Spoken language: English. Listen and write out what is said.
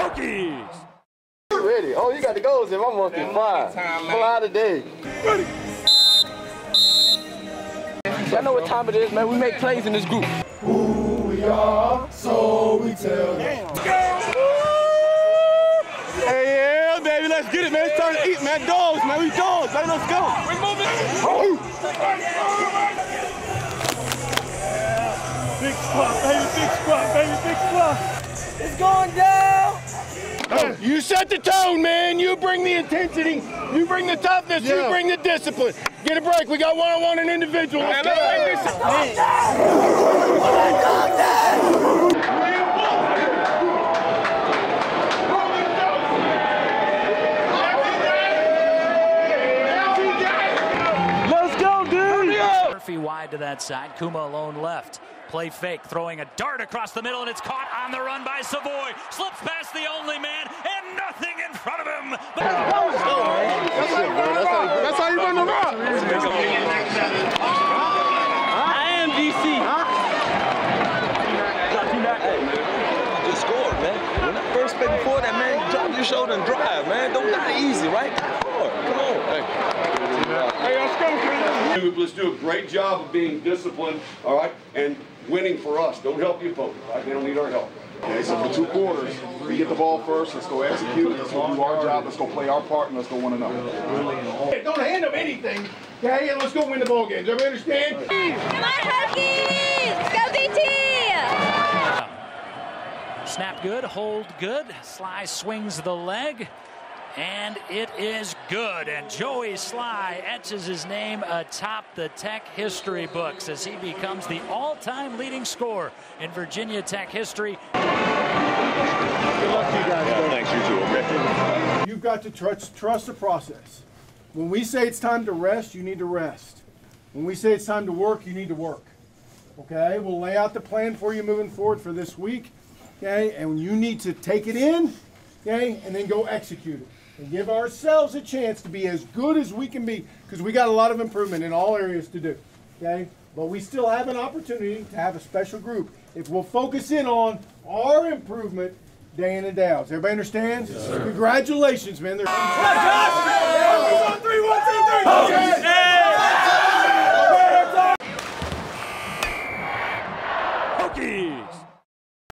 Hokies. Ready? Oh, you got the goals in. I'm on to fly. Fly today. Ready. Y'all know what time it is, man. We make plays in this group. Who we are, so we tell them. Hey, yeah, baby, let's get it, man. It's time to eat, man. Dogs, man. We dogs, man. Let's go. We're moving. Big squat, baby. Big squat, baby. Big squat. It's going down. Oh, you set the tone, man. You bring the intensity. You bring the toughness. Yeah. You bring the discipline. Get a break. We got one-on-one and individual. Let's go. Let's go, dude. Murphy wide to that side. Kuma alone left. Play fake, throwing a dart across the middle, and it's caught on the run by Savoy. Slips past the only man, and nothing in front of him. That's how you run the rock. I am DC. Just scored, man. When I first played before that, man, drop your shoulder and drive, man. Don't die easy, right? Hard. Come on. Hey, let's go, kid. Let's do a great job of being disciplined, all right, and winning for us. Don't help your opponent, right? They don't need our help. Okay, so for 2 quarters, we get the ball first. Let's go execute. Let's go do our job. Let's go play our part, and let's go 1-0. Hey, don't hand them anything, okay? And let's go win the ball games. Everybody understand? Come on, Hokies! Go BT! Snap good, hold good. Sly swings the leg, and it is good. And Joey Sly etches his name atop the Tech history books as he becomes the all-time leading scorer in Virginia Tech history. Good luck to you guys. Yeah, thanks, you too, okay? You've got to trust the process. When we say it's time to rest, you need to rest. When we say it's time to work, you need to work. Okay? We'll lay out the plan for you moving forward for this week. Okay? And you need to take it in, okay, and then go execute it. And give ourselves a chance to be as good as we can be, because we got a lot of improvement in all areas to do, okay? But we still have an opportunity to have a special group if we'll focus in on our improvement day in and day out. Does everybody understand? Yes, sir. Congratulations, man. Come on, Josh! 1, 2, 3.